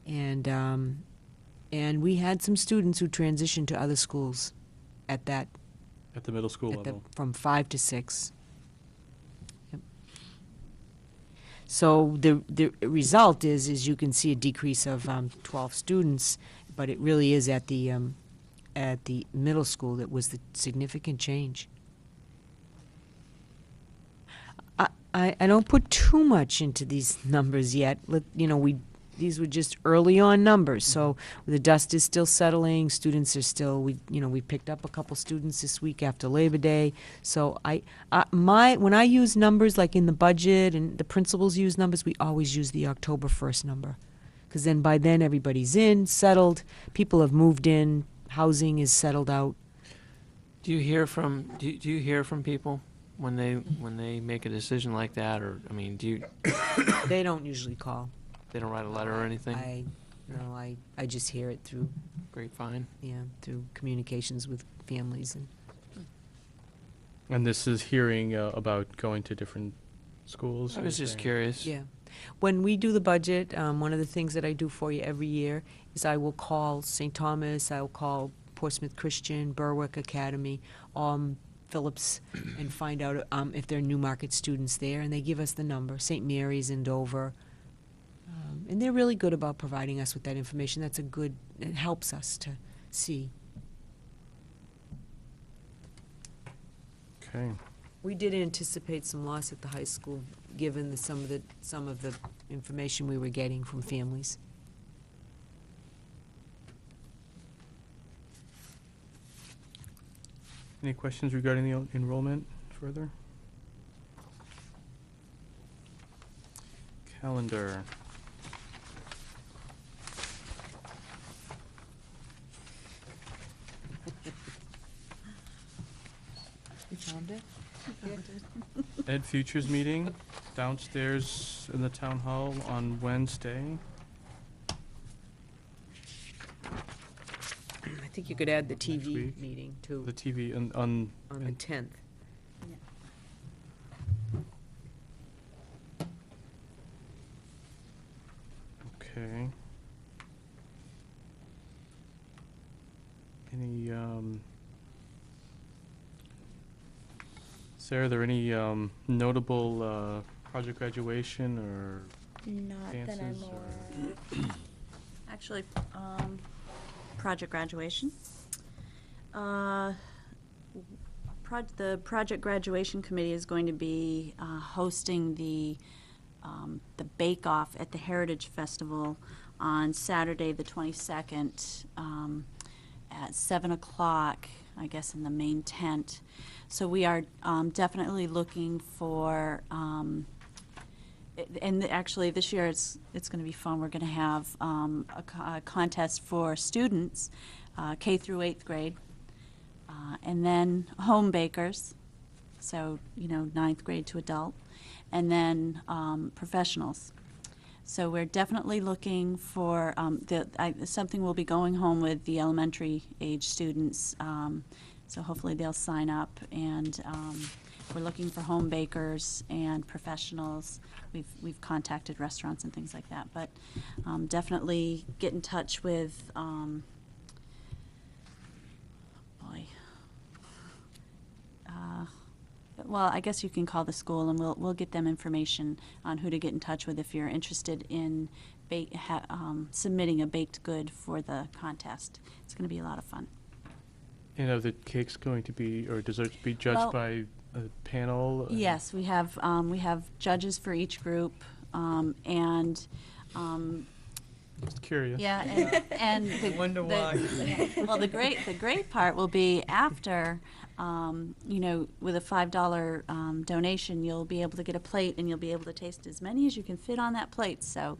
And we had some students who transitioned to other schools at that, At the middle school level. from 5 to 6. Yep. So the result is you can see a decrease of 12 students, but it really is at the middle school that was the significant change. I don't put too much into these numbers yet. These were just early on numbers, so the dust is still settling. Students are still, we picked up a couple students this week after Labor Day. So when I use numbers like in the budget and the principals use numbers, we always use the October 1st number, because then by then everybody's in, settled, people have moved in, housing is settled out. Do you hear from people when they make a decision like that, or I mean, They don't usually call. they don't write a letter or anything? I just hear it through, Grapevine. through communications with families. And this is hearing about going to different schools? I was just saying? curious. Yeah. When we do the budget, one of the things that I do for you every year is I will call St. Thomas, I will call Portsmouth Christian, Berwick Academy, Phillips, and find out if there are Newmarket students there, and they give us the number, St. Mary's in Dover. And they're really good about providing us with that information. It helps us to see. Okay. We did anticipate some loss at the high school, given some of the information we were getting from families. Any questions regarding the enrollment further? Calendar. You found it? Ed Futures meeting downstairs in the town hall on Wednesday. I think you could add the Next TV week. meeting too, The TV on on the 10th. okay. Any Sarah, are there any notable project graduation or Not that I'm dances aware of. Actually, project graduation. The project graduation committee is going to be hosting the bake-off at the Heritage Festival on Saturday, the 22nd, at 7 o'clock, I guess, in the main tent. So we are definitely looking for, and actually this year it's going to be fun. We're going to have a contest for students, K through 8th grade, and then home bakers, so 9th grade to adult, and then professionals. So we're definitely looking for something we'll be going home with the elementary age students. So hopefully they'll sign up, and we're looking for home bakers and professionals. We've contacted restaurants and things like that, but definitely get in touch with well, I guess you can call the school, and we'll get them information on who to get in touch with if you're interested in submitting a baked good for the contest. It's going to be a lot of fun. And are the cakes going to be, or desserts be judged by a panel? Yes, we have judges for each group, and Just curious. yeah, and I wonder why. Well, the great part will be after, with a $5 donation, you'll be able to get a plate, and you'll be able to taste as many as you can fit on that plate. So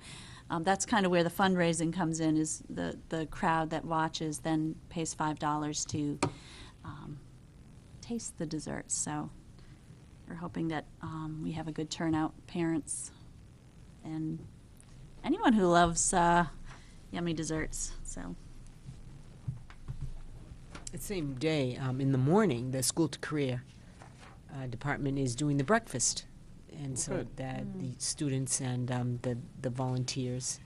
that's kind of where the fundraising comes in, is the crowd that watches then pays $5 to taste the desserts. So we're hoping that we have a good turnout, parents and anyone who loves yummy desserts. So The same day, in the morning, the School to Career department is doing the breakfast. And so Good. that the students and the volunteers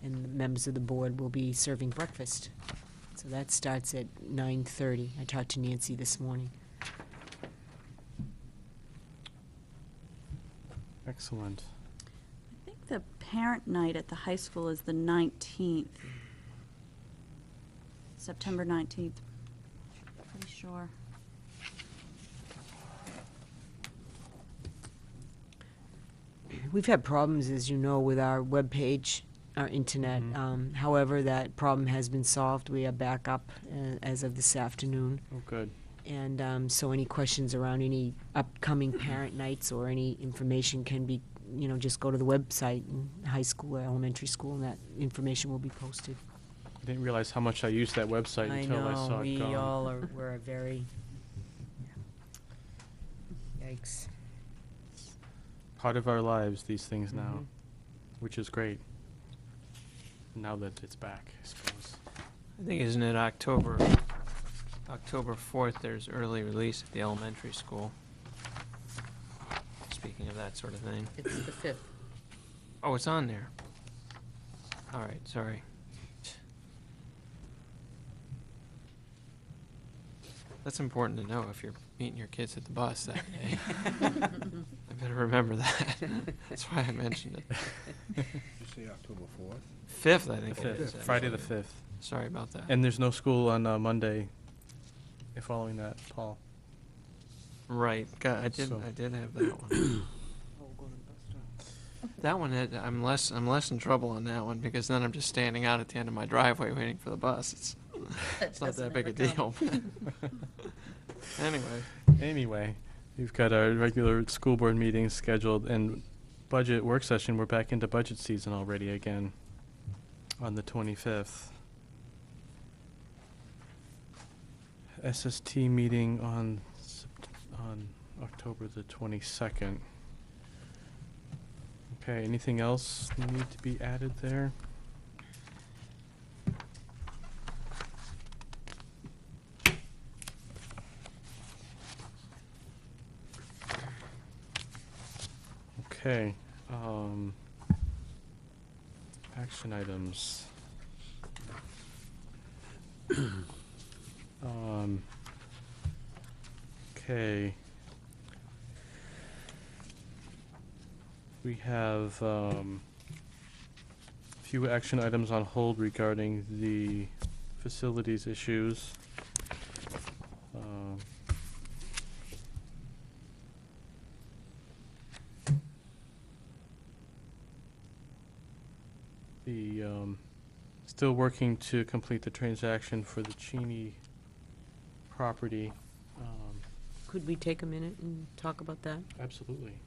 and the members of the board will be serving breakfast. So that starts at 9:30. I talked to Nancy this morning. Excellent. I think the parent night at the high school is the 19th. September 19th. Pretty sure. We've had problems, as you know, with our webpage, our internet. However, that problem has been solved. We are back up as of this afternoon. Oh, good. And so any questions around any upcoming parent nights or any information can be, just go to the website in high school or elementary school, and that information will be posted. I didn't realize how much I used that website until I saw it we gone. all were very, yikes. Part of our lives, these things now, Mhm. which is great. Now that it's back, I suppose. I think, isn't it October 4th, there's early release at the elementary school. Speaking of that sort of thing. It's the 5th. Oh, it's on there. All right, sorry. That's important to know if you're meeting your kids at the bus that day. I better remember that. That's why I mentioned it. Did you say October 4th? 5th, I The think it 5th, is. Friday the actually. 5th. Sorry about that. And there's no school on Monday following that, Paul. Right, I did So- have that one. That one, I'm less in trouble on that one, because then I'm just standing out at the end of my driveway waiting for the bus. It's not that big a deal. Anyway, we've got our regular school board meetings scheduled, and budget work session, we're back into budget season already again on the 25th. SST meeting on October the 22nd. Okay, anything else need to be added there? Okay, action items. Okay. We have a few action items on hold regarding the facilities issues. Still working to complete the transaction for the Cheney property. Could we take a minute and talk about that? Absolutely.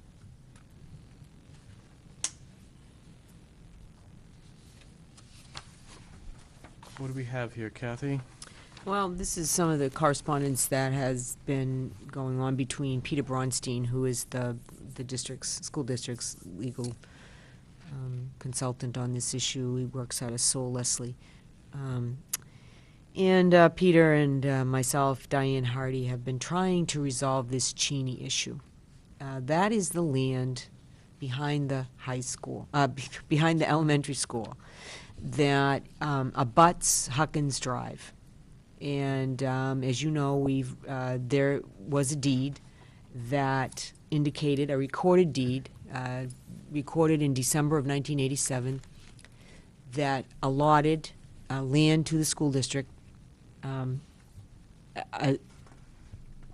What do we have here, Kathy? Well, this is some of the correspondence that has been going on between Peter Bronstein, who is the school district's legal consultant on this issue. He works out of Seoul Leslie. And Peter and myself, Diane Hardy, have been trying to resolve this Cheney issue. That is the land behind the high school, behind the elementary school, that abuts Huckins Drive. And as you know, there was a deed that indicated, a recorded deed, recorded in December of 1987, that allotted land to the school district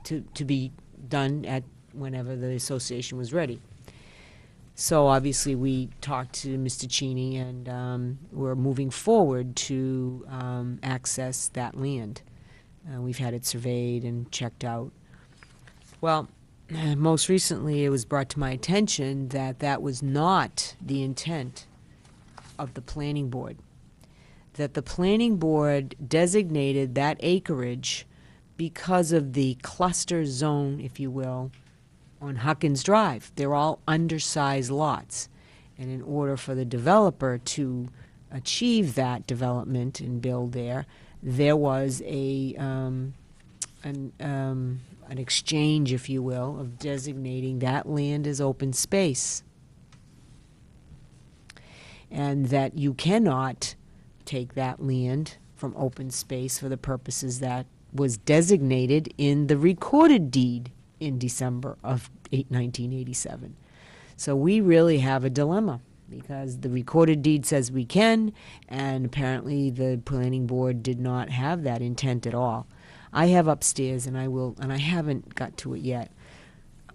to be done at whenever the association was ready. So obviously we talked to Mr. Cheney, and we're moving forward to access that land. We've had it surveyed and checked out. Well, most recently it was brought to my attention that that was not the intent of the planning board. That the planning board designated that acreage because of the cluster zone, if you will, on Huckins Drive. They're all undersized lots. And in order for the developer to achieve that development and build there was an exchange, if you will, of designating that land as open space. and that you cannot take that land from open space for the purposes that was designated in the recorded deed in December of 1987. So we really have a dilemma, because the recorded deed says we can, and apparently the planning board did not have that intent at all. I have upstairs, and I haven't got to it yet.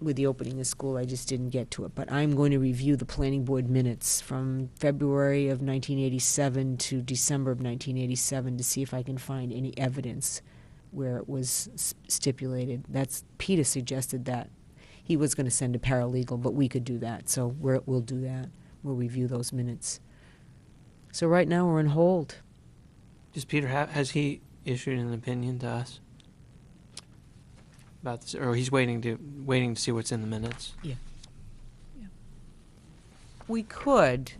With the opening of school, I just didn't get to it. But I'm going to review the planning board minutes from February of 1987 to December of 1987 to see if I can find any evidence where it was stipulated. Peter suggested that. He was going to send a paralegal, but we could do that. So we'll do that. We'll review those minutes. So right now we're on hold. Does Peter has he issued an opinion to us about this, or he's waiting to see what's in the minutes? Yeah. We could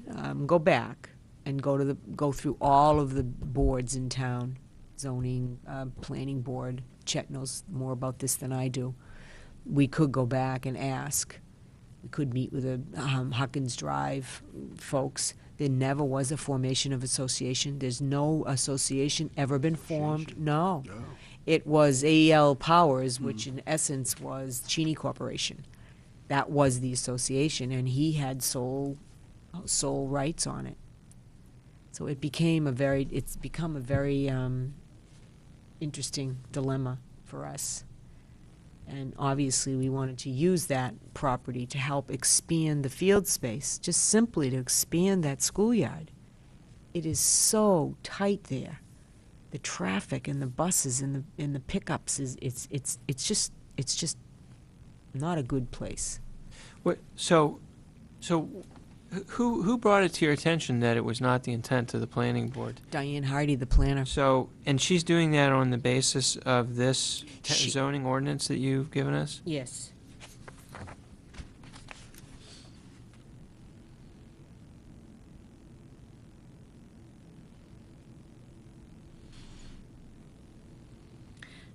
go back and go through all of the boards in town, zoning, planning board. Chet knows more about this than I do. We could go back and ask. We could meet with the Huckins Drive folks. There never was a formation of association. There's no association ever been formed. No. It was AEL Powers, which in essence was Cheney Corporation. That was the association, and he had sole rights on it. So it's become a very interesting dilemma for us. And obviously we wanted to use that property to help expand the field space, just simply to expand that schoolyard. It is so tight there. The traffic and the buses and the pickups it's just not a good place. What? So, who brought it to your attention that it was not the intent of the planning board? Diane Hardy, the planner. So, and she's doing that on the basis of this She- zoning ordinance that you've given us? Yes.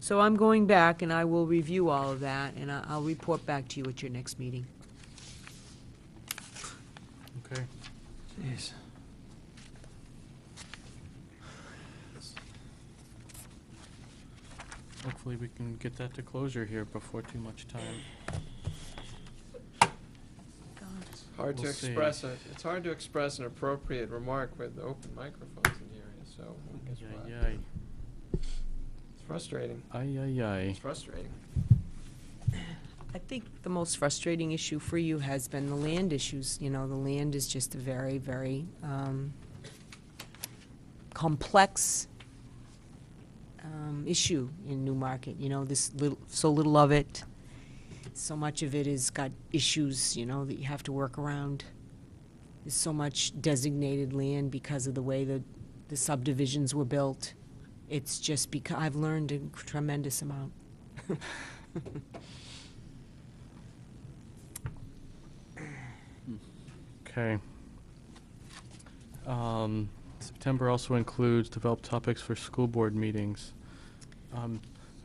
So I'm going back and I will review all of that, and I'll report back to you at your next meeting. Okay. Jeez. Hopefully we can get that to closure here before too much time. Hard We'll to see. express it's hard to express an appropriate remark with open microphones in the area, so I guess Ay, it's frustrating. ay, ay, ay. It's frustrating. I think the most frustrating issue for you has been the land issues. You know, the land is just a very, very complex issue in Newmarket. You know, so little of it. So much of it has got issues, you know, that you have to work around. There's so much designated land because of the way that the subdivisions were built. It's just because I've learned a tremendous amount. Okay. September also includes develop topics for school board meetings. I'm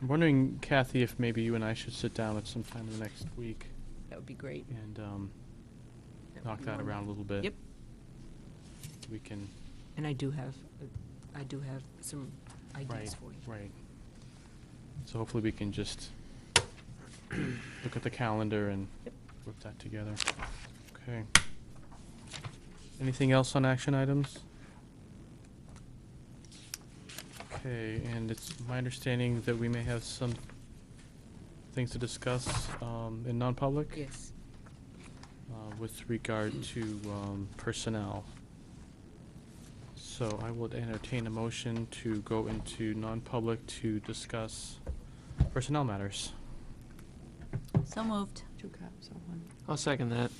wondering, Kathy, if maybe you and I should sit down at some time in the next week That would be great. and That knock would be that around a little bit. Yep. We can, And I do have some ideas right, for you. right. So hopefully we can just look at the calendar and whip that together. Okay. Anything else on action items? Okay, and it's my understanding that we may have some things to discuss in non-public Yes. with regard to personnel. So I would entertain a motion to go into non-public to discuss personnel matters. So moved. 2 cups or 1? I'll second that.